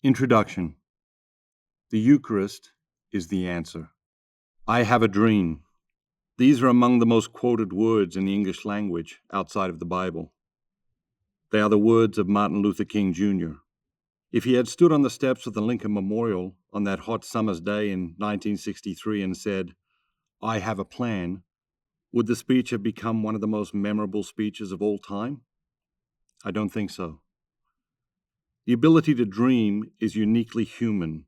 Introduction. The Eucharist is the answer. I have a dream. These are among the most quoted words in the English language outside of the Bible. They are the words of Martin Luther King Jr. If he had stood on the steps of the Lincoln Memorial on that hot summer's day in 1963 and said, "I have a plan," would the speech have become one of the most memorable speeches of all time? I don't think so. The ability to dream is uniquely human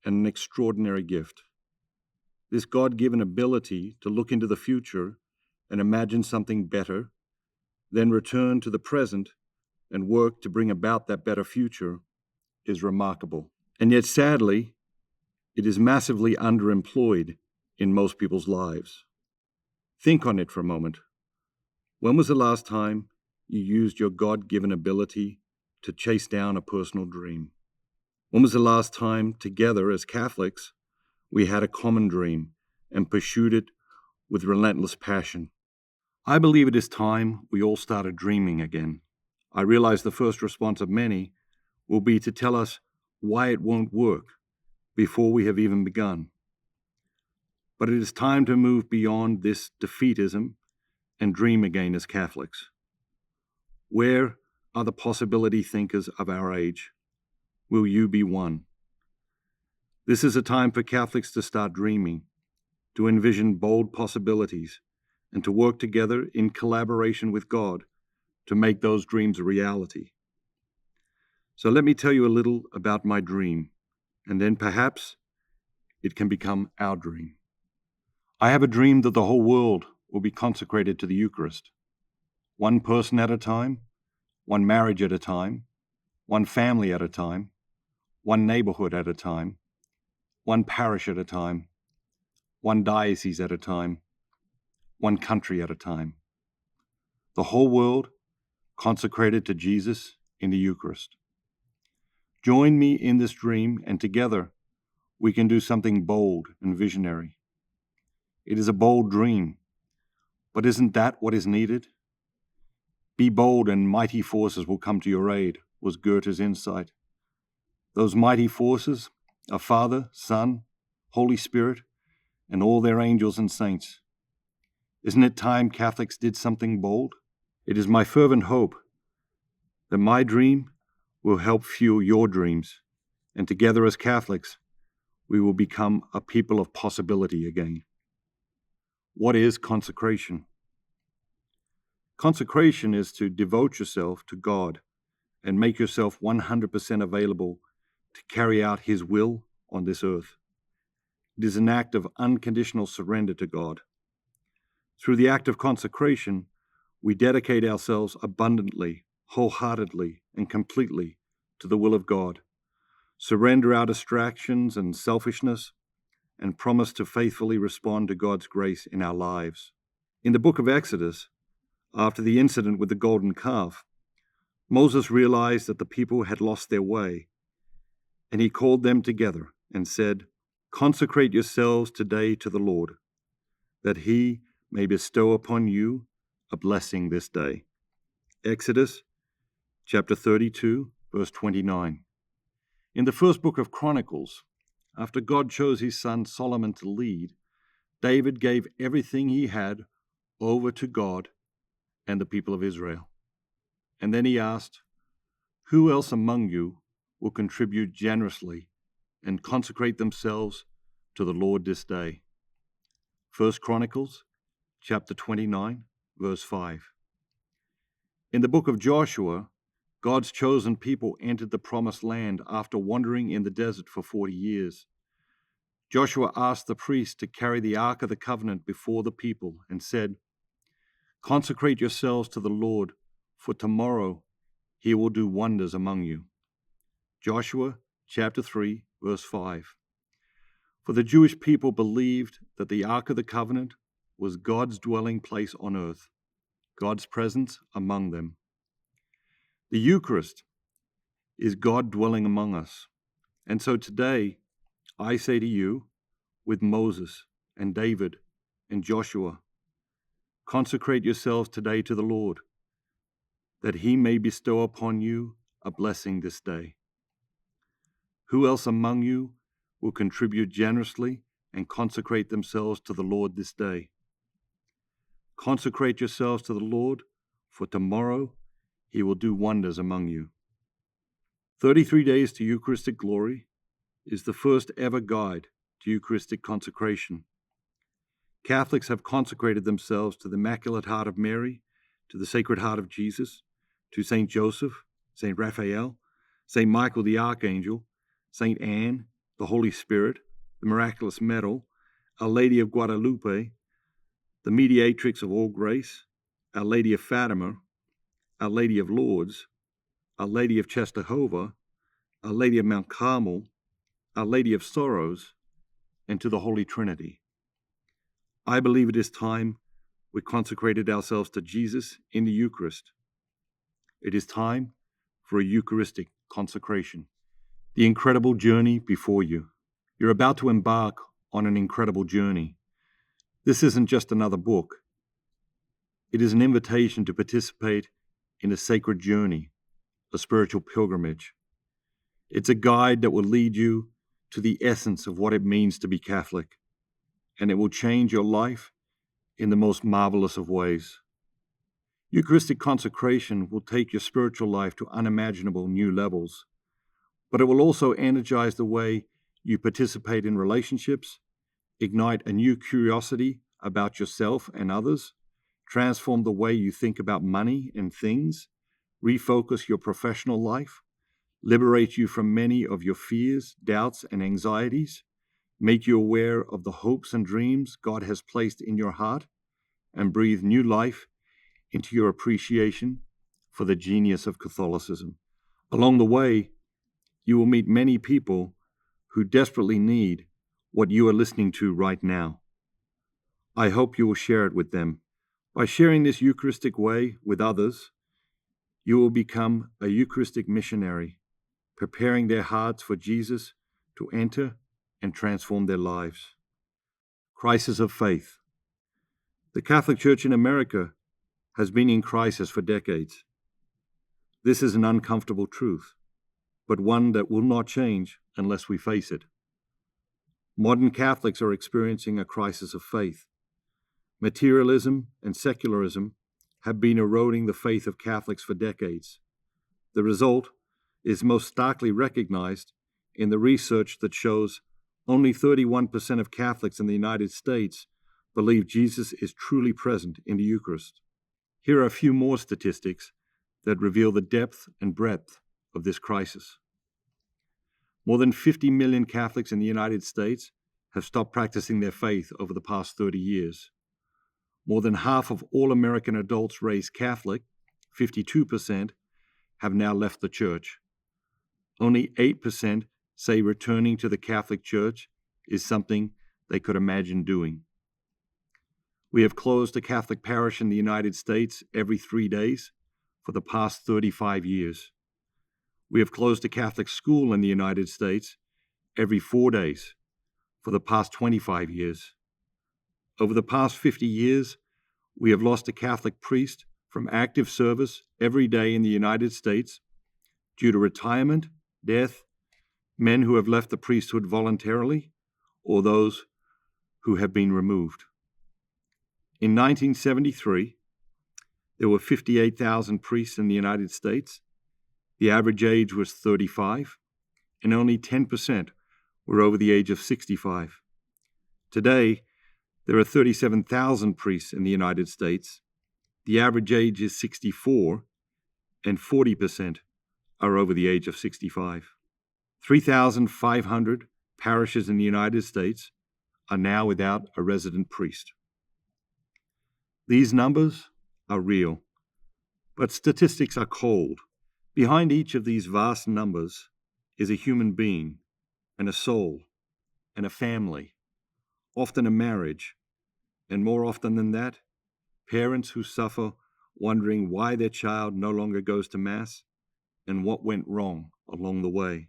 and an extraordinary gift. This God-given ability to look into the future and imagine something better, then return to the present and work to bring about that better future is remarkable. And yet, sadly, it is massively underemployed in most people's lives. Think on it for a moment. When was the last time you used your God-given ability to chase down a personal dream? When was the last time, together as Catholics, we had a common dream and pursued it with relentless passion? I believe it is time we all started dreaming again. I realize the first response of many will be to tell us why it won't work before we have even begun. But it is time to move beyond this defeatism and dream again as Catholics. Where are the possibility thinkers of our age? Will you be one? This is a time for Catholics to start dreaming, to envision bold possibilities, and to work together in collaboration with God to make those dreams a reality. So let me tell you a little about my dream, and then perhaps it can become our dream. I have a dream that the whole world will be consecrated to the Eucharist, one person at a time, one marriage at a time, one family at a time, one neighborhood at a time, one parish at a time, one diocese at a time, one country at a time. The whole world consecrated to Jesus in the Eucharist. Join me in this dream, and together we can do something bold and visionary. It is a bold dream, but isn't that what is needed? Be bold and mighty forces will come to your aid, was Goethe's insight. Those mighty forces are Father, Son, Holy Spirit, and all their angels and saints. Isn't it time Catholics did something bold? It is my fervent hope that my dream will help fuel your dreams, and together as Catholics, we will become a people of possibility again. What is consecration? Consecration is to devote yourself to God and make yourself 100% available to carry out His will on this earth. It is an act of unconditional surrender to God. Through the act of consecration, we dedicate ourselves abundantly, wholeheartedly, and completely to the will of God, surrender our distractions and selfishness, and promise to faithfully respond to God's grace in our lives. In the book of Exodus, after the incident with the golden calf, Moses realized that the people had lost their way, and he called them together and said, "Consecrate yourselves today to the Lord, that He may bestow upon you a blessing this day." Exodus chapter 32, verse 29. In the first book of Chronicles, after God chose his son Solomon to lead, David gave everything he had over to God and the people of Israel. And then he asked, "Who else among you will contribute generously and consecrate themselves to the Lord this day?" 1 Chronicles chapter 29, verse 5. In the book of Joshua, God's chosen people entered the promised land after wandering in the desert for 40 years. Joshua asked the priests to carry the Ark of the Covenant before the people and said, "Consecrate yourselves to the Lord, for tomorrow He will do wonders among you." Joshua chapter 3, verse 5. For the Jewish people believed that the Ark of the Covenant was God's dwelling place on earth, God's presence among them. The Eucharist is God dwelling among us. And so today, I say to you, with Moses and David and Joshua, consecrate yourselves today to the Lord, that He may bestow upon you a blessing this day. Who else among you will contribute generously and consecrate themselves to the Lord this day? Consecrate yourselves to the Lord, for tomorrow he will do wonders among you. 33 Days to Eucharistic Glory is the first ever guide to Eucharistic consecration. Catholics have consecrated themselves to the Immaculate Heart of Mary, to the Sacred Heart of Jesus, to Saint Joseph, Saint Raphael, Saint Michael the Archangel, Saint Anne, the Holy Spirit, the Miraculous Medal, Our Lady of Guadalupe, the Mediatrix of all grace, Our Lady of Fatima, Our Lady of Lourdes, Our Lady of Czestochowa, Our Lady of Mount Carmel, Our Lady of Sorrows, and to the Holy Trinity. I believe it is time we consecrated ourselves to Jesus in the Eucharist. It is time for a Eucharistic consecration. The incredible journey before you. You're about to embark on an incredible journey. This isn't just another book. It is an invitation to participate in a sacred journey, a spiritual pilgrimage. It's a guide that will lead you to the essence of what it means to be Catholic, and it will change your life in the most marvelous of ways. Eucharistic consecration will take your spiritual life to unimaginable new levels, but it will also energize the way you participate in relationships, ignite a new curiosity about yourself and others, transform the way you think about money and things, refocus your professional life, liberate you from many of your fears, doubts, and anxieties, make you aware of the hopes and dreams God has placed in your heart, and breathe new life into your appreciation for the genius of Catholicism. Along the way, you will meet many people who desperately need what you are listening to right now. I hope you will share it with them. By sharing this Eucharistic way with others, you will become a Eucharistic missionary, preparing their hearts for Jesus to enter and transform their lives. Crisis of faith. The Catholic Church in America has been in crisis for decades. This is an uncomfortable truth, but one that will not change unless we face it. Modern Catholics are experiencing a crisis of faith. Materialism and secularism have been eroding the faith of Catholics for decades. The result is most starkly recognized in the research that shows only 31% of Catholics in the United States believe Jesus is truly present in the Eucharist. Here are a few more statistics that reveal the depth and breadth of this crisis. More than 50 million Catholics in the United States have stopped practicing their faith over the past 30 years. More than half of all American adults raised Catholic, 52%, have now left the Church. Only 8% say returning to the Catholic Church is something they could imagine doing. We have closed a Catholic parish in the United States every 3 days for the past 35 years. We have closed a Catholic school in the United States every 4 days for the past 25 years. Over the past 50 years, we have lost a Catholic priest from active service every day in the United States due to retirement, death, men who have left the priesthood voluntarily, or those who have been removed. In 1973, there were 58,000 priests in the United States. The average age was 35, and only 10% were over the age of 65. Today, there are 37,000 priests in the United States. The average age is 64, and 40% are over the age of 65. 3,500 parishes in the United States are now without a resident priest. These numbers are real, but statistics are cold. Behind each of these vast numbers is a human being, and a soul, and a family, often a marriage, and more often than that, parents who suffer wondering why their child no longer goes to Mass and what went wrong along the way.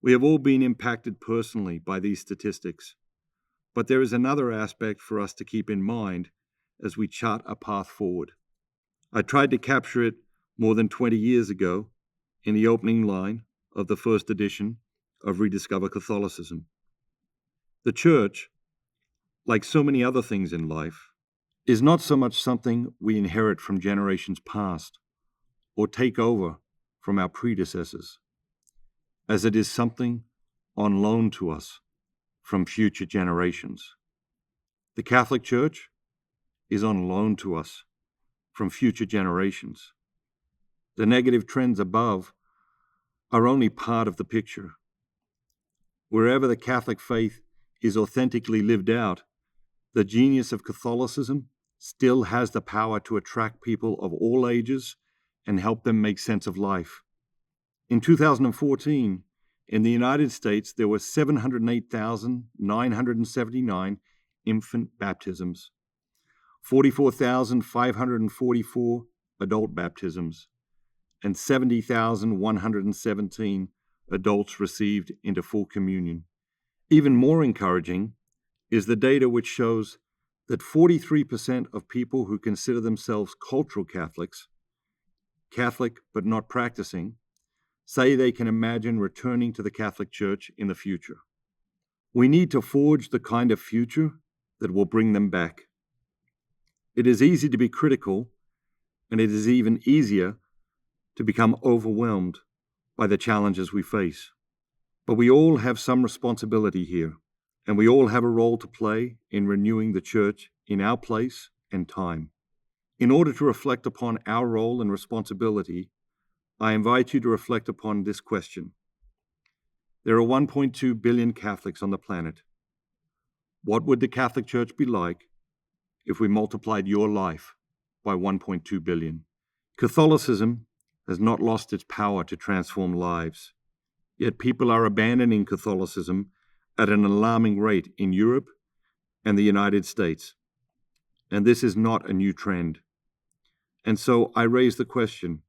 We have all been impacted personally by these statistics, but there is another aspect for us to keep in mind as we chart a path forward. I tried to capture it more than 20 years ago in the opening line of the first edition of Rediscover Catholicism. The Church, like so many other things in life, is not so much something we inherit from generations past or take over from our predecessors, as it is something on loan to us from future generations. The Catholic Church is on loan to us from future generations. The negative trends above are only part of the picture. Wherever the Catholic faith is authentically lived out, the genius of Catholicism still has the power to attract people of all ages and help them make sense of life. In 2014, in the United States, there were 708,979 infant baptisms, 44,544 adult baptisms, and 70,117 adults received into full communion. Even more encouraging is the data which shows that 43% of people who consider themselves cultural Catholics, Catholic but not practicing, say they can imagine returning to the Catholic Church in the future. We need to forge the kind of future that will bring them back. It is easy to be critical, and it is even easier to become overwhelmed by the challenges we face. But we all have some responsibility here, and we all have a role to play in renewing the Church in our place and time. In order to reflect upon our role and responsibility, I invite you to reflect upon this question. There are 1.2 billion Catholics on the planet. What would the Catholic Church be like if we multiplied your life by 1.2 billion? Catholicism has not lost its power to transform lives, yet people are abandoning Catholicism at an alarming rate in Europe and the United States. And this is not a new trend. And so I raise the question,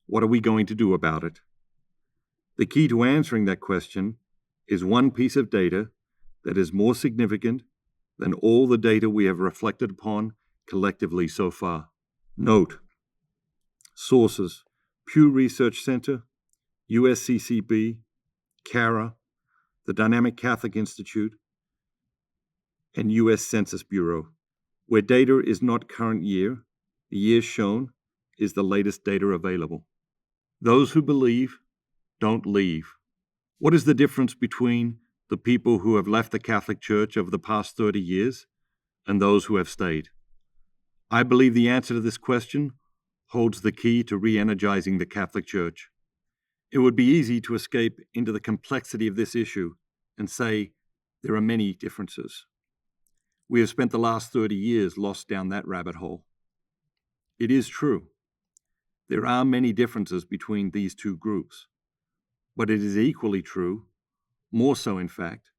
what are we going to do about it? The key to answering that question is one piece of data that is more significant than all the data we have reflected upon collectively so far. Note, sources, Pew Research Center, USCCB, CARA, the Dynamic Catholic Institute, and U.S. Census Bureau. Where data is not current year, the year shown is the latest data available. Those who believe don't leave. What is the difference between the people who have left the Catholic Church over the past 30 years and those who have stayed? I believe the answer to this question holds the key to re-energizing the Catholic Church. It would be easy to escape into the complexity of this issue and say there are many differences. We have spent the last 30 years lost down that rabbit hole. It is true. There are many differences between these two groups, but it is equally true, more so in fact,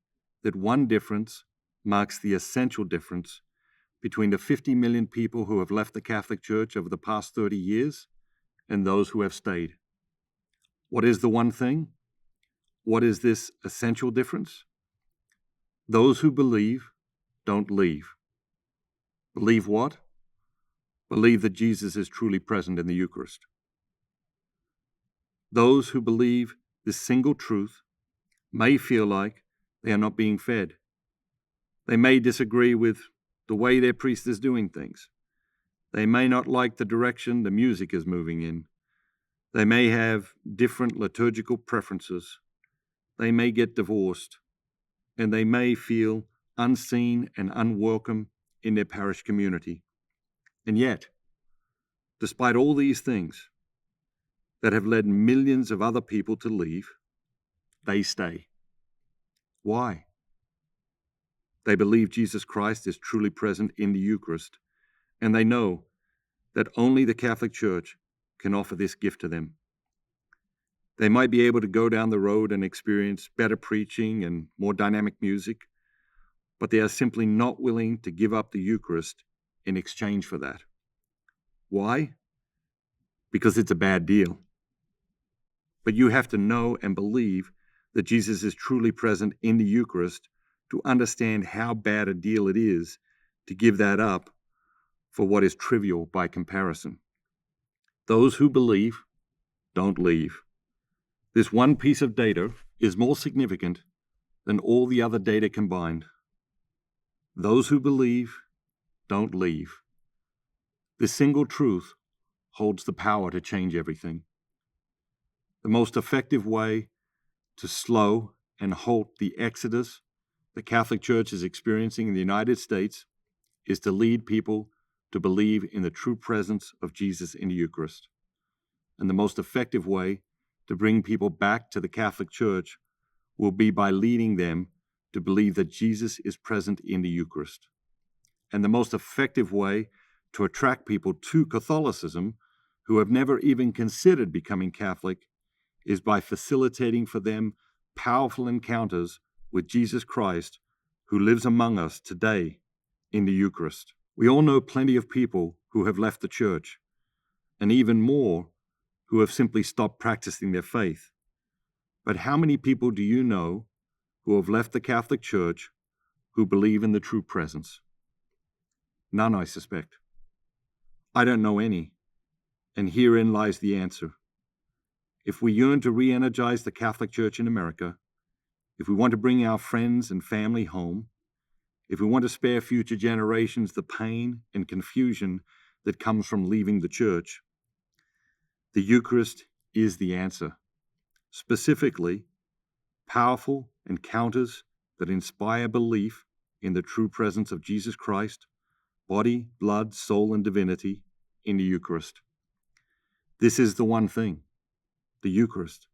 that one difference marks the essential difference between the 50 million people who have left the Catholic Church over the past 30 years and those who have stayed. What is the one thing? What is this essential difference? Those who believe don't leave. Believe what? Believe that Jesus is truly present in the Eucharist. Those who believe this single truth may feel like they are not being fed. They may disagree with the way their priest is doing things. They may not like the direction the music is moving in. They may have different liturgical preferences. They may get divorced, and they may feel unseen and unwelcome in their parish community. And yet, despite all these things that have led millions of other people to leave, they stay. Why? They believe Jesus Christ is truly present in the Eucharist, and they know that only the Catholic Church can offer this gift to them. They might be able to go down the road and experience better preaching and more dynamic music, but they are simply not willing to give up the Eucharist in exchange for that. Why? Because it's a bad deal. But you have to know and believe that Jesus is truly present in the Eucharist to understand how bad a deal it is to give that up for what is trivial by comparison. Those who believe don't leave. This one piece of data is more significant than all the other data combined. Those who believe don't leave. This single truth holds the power to change everything. The most effective way to slow and halt the exodus the Catholic Church is experiencing in the United States is to lead people to believe in the true presence of Jesus in the Eucharist. And the most effective way to bring people back to the Catholic Church will be by leading them to believe that Jesus is present in the Eucharist. And the most effective way to attract people to Catholicism who have never even considered becoming Catholic is by facilitating for them powerful encounters with Jesus Christ, who lives among us today in the Eucharist. We all know plenty of people who have left the Church, and even more who have simply stopped practicing their faith. But how many people do you know who have left the Catholic Church who believe in the true presence? None, I suspect. I don't know any, and herein lies the answer. If we yearn to re-energize the Catholic Church in America, if we want to bring our friends and family home, if we want to spare future generations the pain and confusion that comes from leaving the Church, the Eucharist is the answer. Specifically, powerful encounters that inspire belief in the true presence of Jesus Christ, body, blood, soul, and divinity in the Eucharist. This is the one thing, the Eucharist.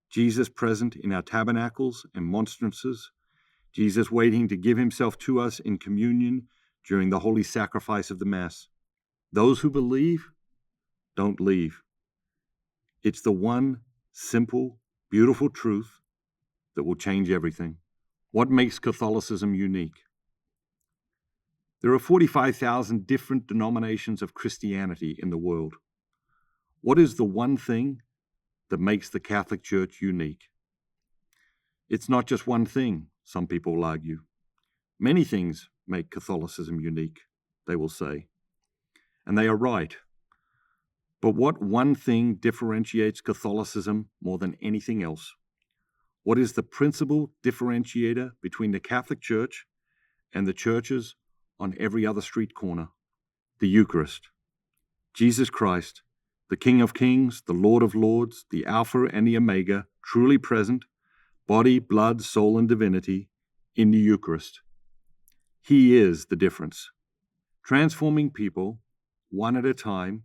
Jesus present in our tabernacles and monstrances, Jesus waiting to give himself to us in communion during the holy sacrifice of the Mass. Those who believe don't leave. It's the one simple, beautiful truth that will change everything. What makes Catholicism unique? There are 45,000 different denominations of Christianity in the world. What is the one thing that makes the Catholic Church unique? It's not just one thing, some people will argue. Many things make Catholicism unique, they will say. And they are right. But what one thing differentiates Catholicism more than anything else? What is the principal differentiator between the Catholic Church and the churches on every other street corner? The Eucharist. Jesus Christ, the King of Kings, the Lord of Lords, the Alpha and the Omega, truly present, body, blood, soul, and divinity, in the Eucharist. He is the difference. Transforming people, one at a time,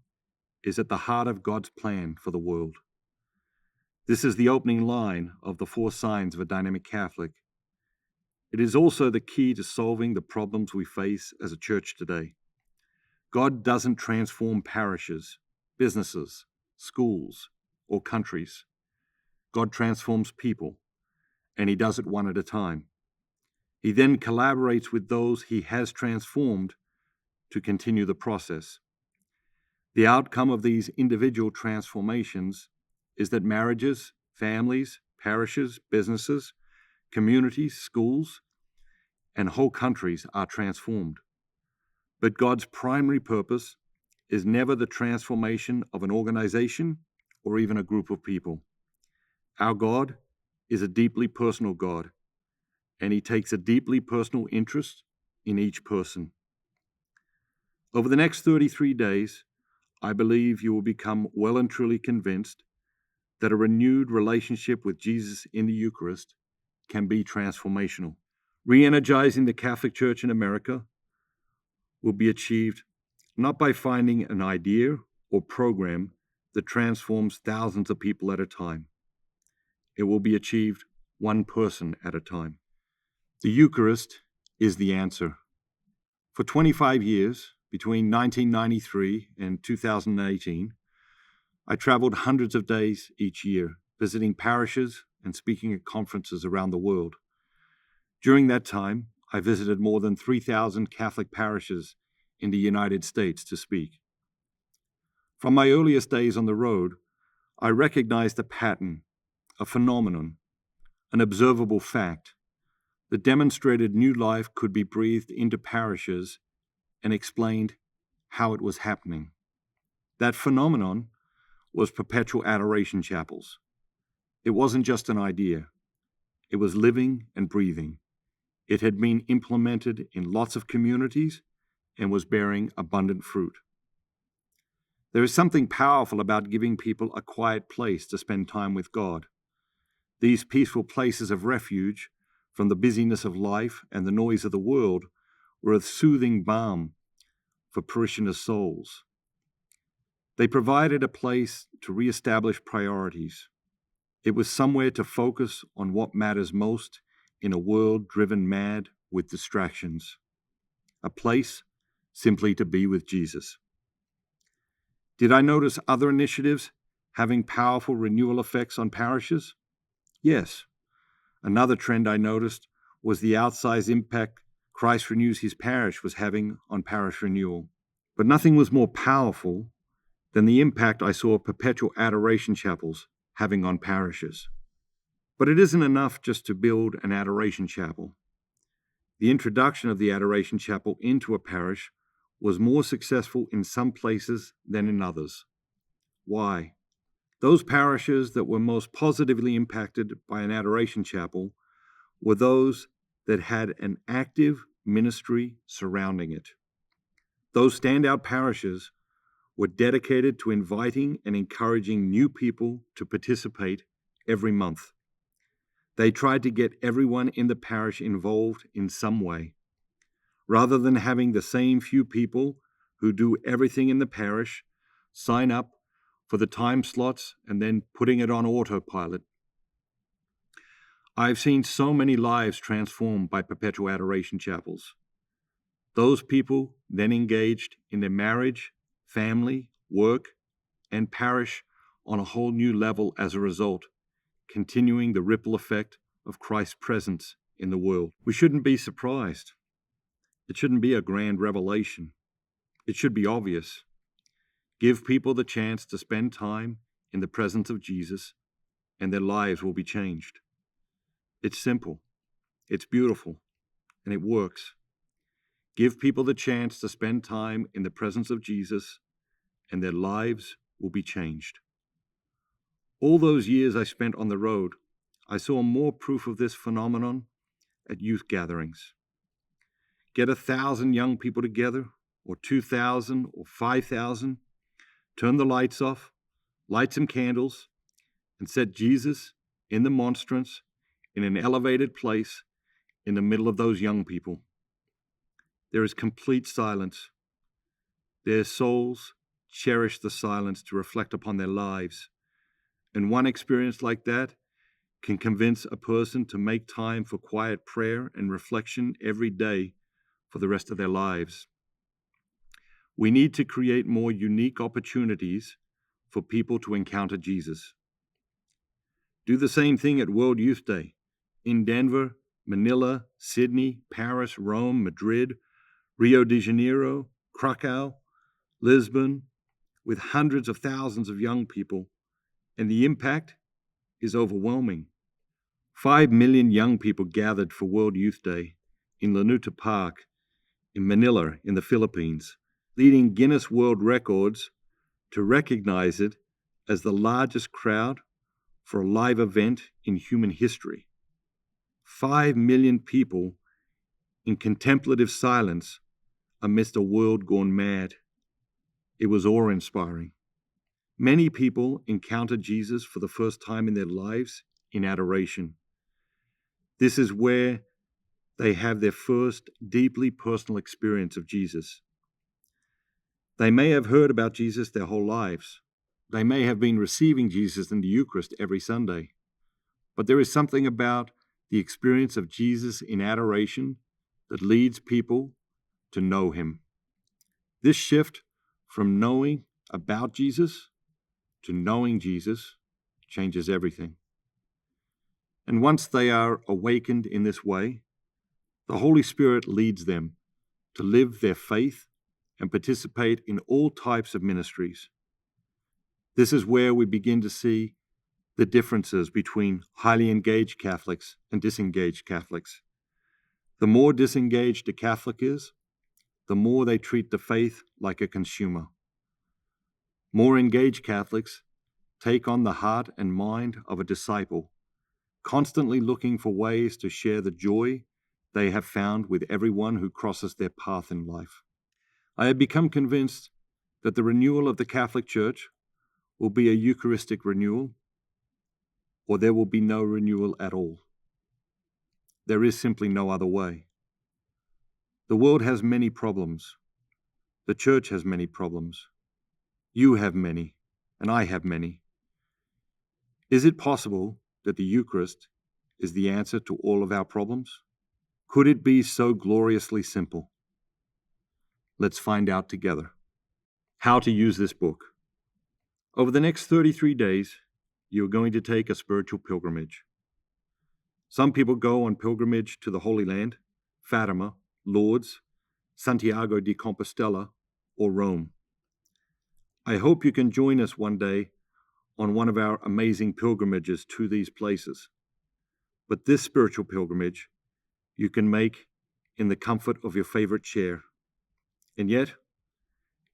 is at the heart of God's plan for the world. This is the opening line of the 4 signs of a dynamic Catholic. It is also the key to solving the problems we face as a church today. God doesn't transform parishes, businesses, schools, or countries. God transforms people, and he does it one at a time. He then collaborates with those he has transformed to continue the process. The outcome of these individual transformations is that marriages, families, parishes, businesses, communities, schools, and whole countries are transformed. But God's primary purpose is never the transformation of an organization or even a group of people. Our God is a deeply personal God, and he takes a deeply personal interest in each person. Over the next 33 days, I believe you will become well and truly convinced that a renewed relationship with Jesus in the Eucharist can be transformational. Re-energizing the Catholic Church in America will be achieved not by finding an idea or program that transforms thousands of people at a time. It will be achieved one person at a time. The Eucharist is the answer. For 25 years, between 1993 and 2018, I traveled hundreds of days each year, visiting parishes and speaking at conferences around the world. During that time, I visited more than 3,000 Catholic parishes in the United States to speak. From my earliest days on the road, I recognized a pattern, a phenomenon, an observable fact that demonstrated new life could be breathed into parishes and explained how it was happening. That phenomenon was perpetual adoration chapels. It wasn't just an idea. It was living and breathing. It had been implemented in lots of communities and was bearing abundant fruit. There is something powerful about giving people a quiet place to spend time with God. These peaceful places of refuge from the busyness of life and the noise of the world were a soothing balm for parishioners' souls. They provided a place to reestablish priorities. It was somewhere to focus on what matters most in a world driven mad with distractions. A place simply to be with Jesus. Did I notice other initiatives having powerful renewal effects on parishes? Yes. Another trend I noticed was the outsized impact Christ Renews His Parish was having on parish renewal. But nothing was more powerful than the impact I saw perpetual adoration chapels having on parishes. But it isn't enough just to build an adoration chapel. The introduction of the adoration chapel into a parish was more successful in some places than in others. Why? Those parishes that were most positively impacted by an adoration chapel were those that had an active ministry surrounding it. Those standout parishes were dedicated to inviting and encouraging new people to participate every month. They tried to get everyone in the parish involved in some way. Rather than having the same few people who do everything in the parish sign up for the time slots and then putting it on autopilot. I've seen so many lives transformed by perpetual adoration chapels. Those people then engaged in their marriage, family, work, and parish on a whole new level as a result, continuing the ripple effect of Christ's presence in the world. We shouldn't be surprised. It shouldn't be a grand revelation. It should be obvious. Give people the chance to spend time in the presence of Jesus, and their lives will be changed. It's simple, it's beautiful, and it works. Give people the chance to spend time in the presence of Jesus, and their lives will be changed. All those years I spent on the road, I saw more proof of this phenomenon at youth gatherings. Get 1,000 young people together, or 2,000, or 5,000, turn the lights off, light some candles, and set Jesus in the monstrance in an elevated place in the middle of those young people. There is complete silence. Their souls cherish the silence to reflect upon their lives. And one experience like that can convince a person to make time for quiet prayer and reflection every day for the rest of their lives. We need to create more unique opportunities for people to encounter Jesus. Do the same thing at World Youth Day in Denver, Manila, Sydney, Paris, Rome, Madrid, Rio de Janeiro, Krakow, Lisbon, with hundreds of thousands of young people, and the impact is overwhelming. 5 million young people gathered for World Youth Day in Lanuta Park in Manila in the Philippines, leading Guinness World Records to recognize it as the largest crowd for a live event in human history. 5 million people in contemplative silence amidst a world gone mad. It was awe-inspiring. Many people encounter Jesus for the first time in their lives in adoration. This is where they have their first deeply personal experience of Jesus. They may have heard about Jesus their whole lives. They may have been receiving Jesus in the Eucharist every Sunday. But there is something about the experience of Jesus in adoration that leads people to know him. This shift from knowing about Jesus to knowing Jesus changes everything. And once they are awakened in this way, the Holy Spirit leads them to live their faith and participate in all types of ministries. This is where we begin to see the differences between highly engaged Catholics and disengaged Catholics. The more disengaged a Catholic is, the more they treat the faith like a consumer. More engaged Catholics take on the heart and mind of a disciple, constantly looking for ways to share the joy they have found with everyone who crosses their path in life. I have become convinced that the renewal of the Catholic Church will be a Eucharistic renewal, or there will be no renewal at all. There is simply no other way. The world has many problems. The Church has many problems. You have many, and I have many. Is it possible that the Eucharist is the answer to all of our problems? Could it be so gloriously simple? Let's find out together. How to use this book. Over the next 33 days, you're going to take a spiritual pilgrimage. Some people go on pilgrimage to the Holy Land, Fatima, Lourdes, Santiago de Compostela, or Rome. I hope you can join us one day on one of our amazing pilgrimages to these places. But this spiritual pilgrimage you can make in the comfort of your favorite chair. And yet,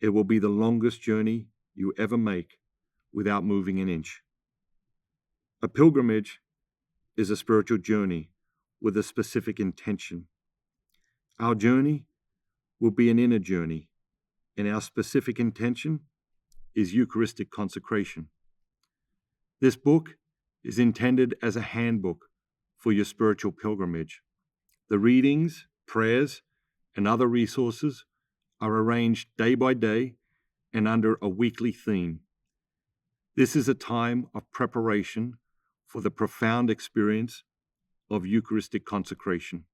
it will be the longest journey you ever make without moving an inch. A pilgrimage is a spiritual journey with a specific intention. Our journey will be an inner journey, and our specific intention is Eucharistic consecration. This book is intended as a handbook for your spiritual pilgrimage. The readings, prayers, and other resources are arranged day by day and under a weekly theme. This is a time of preparation for the profound experience of Eucharistic consecration.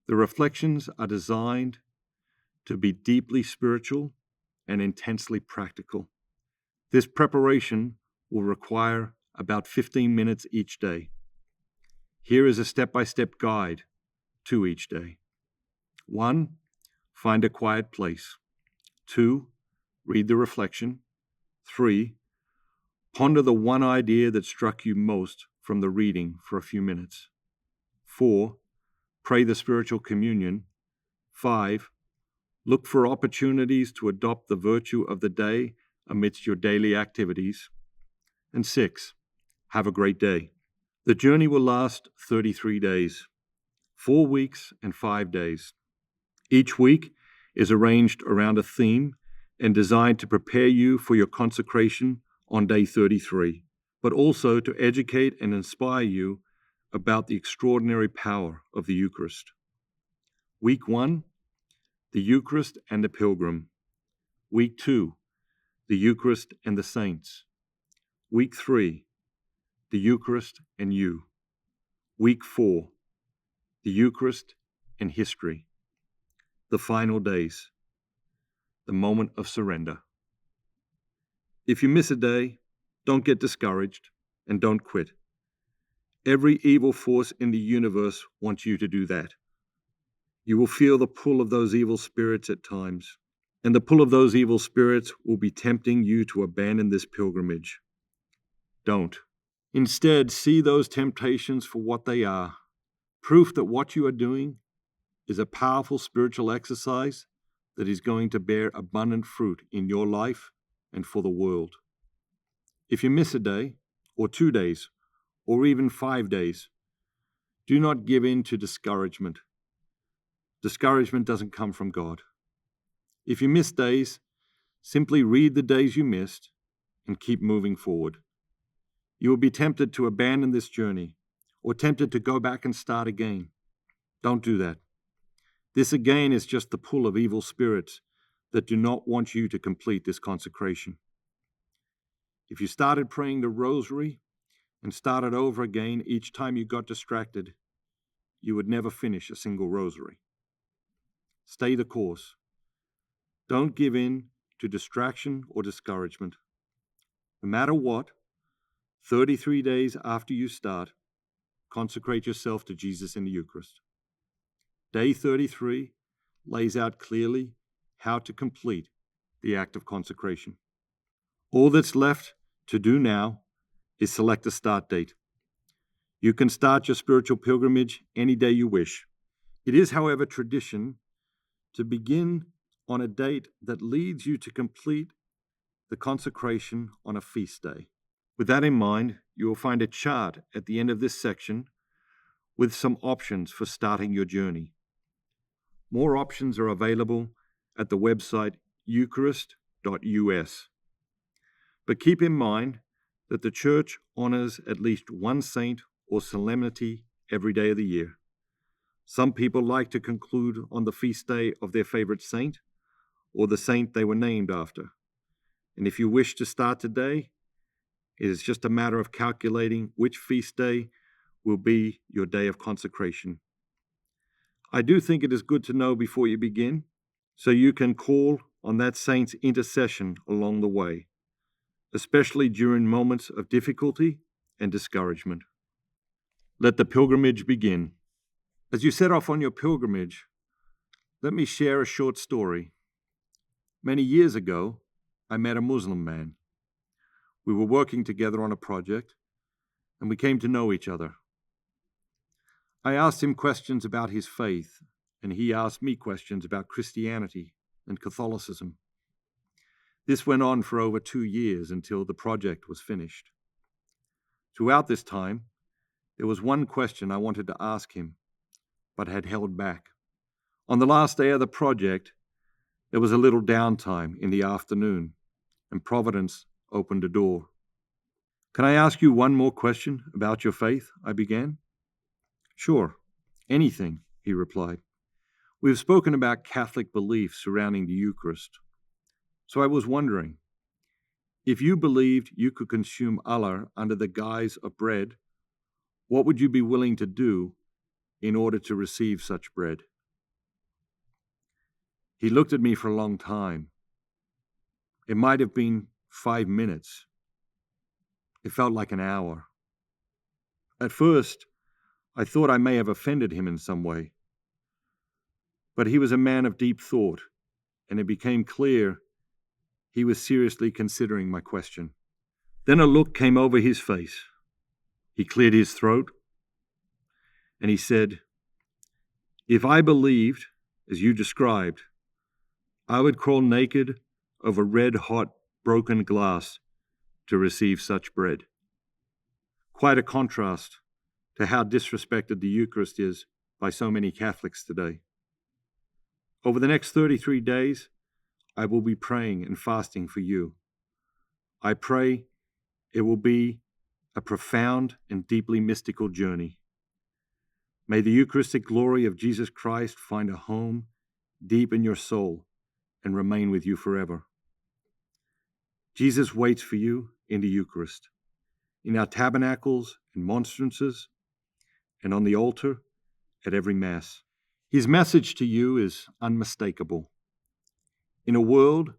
The reflections are designed to be deeply spiritual and intensely practical. This preparation will require about 15 minutes each day. Here is a step-by-step guide to each day. 1. Find a quiet place. 2. Read the reflection. 3. Ponder the one idea that struck you most from the reading for a few minutes. 4. Pray the spiritual communion. 5. Look for opportunities to adopt the virtue of the day amidst your daily activities. And 6. Have a great day. The journey will last 33 days, 4 weeks and 5 days. Each week is arranged around a theme and designed to prepare you for your consecration on day 33, but also to educate and inspire you about the extraordinary power of the Eucharist. Week 1, the Eucharist and the Pilgrim. Week 2, the Eucharist and the Saints. Week 3, the Eucharist and you. Week 4, the Eucharist and history. The final days, the moment of surrender. If you miss a day, don't get discouraged and don't quit. Every evil force in the universe wants you to do that. You will feel the pull of those evil spirits at times, and the pull of those evil spirits will be tempting you to abandon this pilgrimage. Don't. Instead, see those temptations for what they are, proof that what you are doing is a powerful spiritual exercise that is going to bear abundant fruit in your life and for the world. If you miss a day, or 2 days, or even 5 days, do not give in to discouragement. Discouragement doesn't come from God. If you miss days, simply read the days you missed and keep moving forward. You will be tempted to abandon this journey, or tempted to go back and start again. Don't do that. This again is just the pull of evil spirits that do not want you to complete this consecration. If you started praying the rosary and started over again each time you got distracted, you would never finish a single rosary. Stay the course. Don't give in to distraction or discouragement. No matter what, 33 days after you start, consecrate yourself to Jesus in the Eucharist. Day 33 lays out clearly how to complete the act of consecration. All that's left to do now is select a start date. You can start your spiritual pilgrimage any day you wish. It is, however, tradition to begin on a date that leads you to complete the consecration on a feast day. With that in mind, you will find a chart at the end of this section with some options for starting your journey. More options are available at the website eucharist.us. But keep in mind that the Church honors at least one saint or solemnity every day of the year. Some people like to conclude on the feast day of their favorite saint or the saint they were named after. And if you wish to start today, it is just a matter of calculating which feast day will be your day of consecration. I do think it is good to know before you begin, so you can call on that saint's intercession along the way, especially during moments of difficulty and discouragement. Let the pilgrimage begin. As you set off on your pilgrimage, let me share a short story. Many years ago, I met a Muslim man. We were working together on a project, and we came to know each other. I asked him questions about his faith, and he asked me questions about Christianity and Catholicism. This went on for over 2 years until the project was finished. Throughout this time, there was one question I wanted to ask him, but had held back. On the last day of the project, there was a little downtime in the afternoon, and Providence opened a door. "Can I ask you one more question about your faith?" I began. "Sure, anything," he replied. "We've spoken about Catholic beliefs surrounding the Eucharist. So I was wondering, if you believed you could consume Allah under the guise of bread, what would you be willing to do in order to receive such bread?" He looked at me for a long time. It might have been 5 minutes. It felt like an hour. At first, I thought I may have offended him in some way. But he was a man of deep thought, and it became clear he was seriously considering my question. Then a look came over his face. He cleared his throat, and he said, "If I believed, as you described, I would crawl naked over red-hot broken glass to receive such bread." Quite a contrast to how disrespected the Eucharist is by so many Catholics today. Over the next 33 days, I will be praying and fasting for you. I pray it will be a profound and deeply mystical journey. May the Eucharistic glory of Jesus Christ find a home deep in your soul and remain with you forever. Jesus waits for you in the Eucharist, in our tabernacles and monstrances, and on the altar at every Mass. His message to you is unmistakable. In a world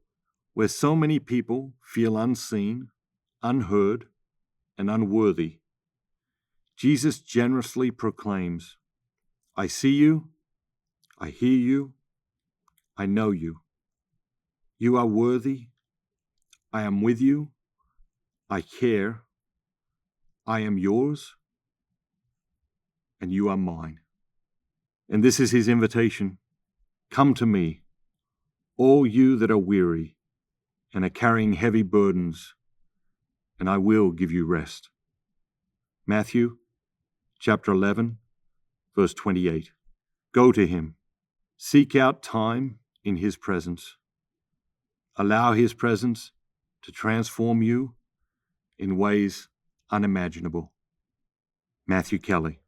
where so many people feel unseen, unheard, and unworthy, Jesus generously proclaims, "I see you, I hear you, I know you. You are worthy, I am with you, I care, I am yours, and you are mine." And this is his invitation. "Come to me, all you that are weary and are carrying heavy burdens, and I will give you rest." Matthew chapter 11, verse 28. Go to him. Seek out time in his presence. Allow his presence to transform you in ways unimaginable. Matthew Kelly.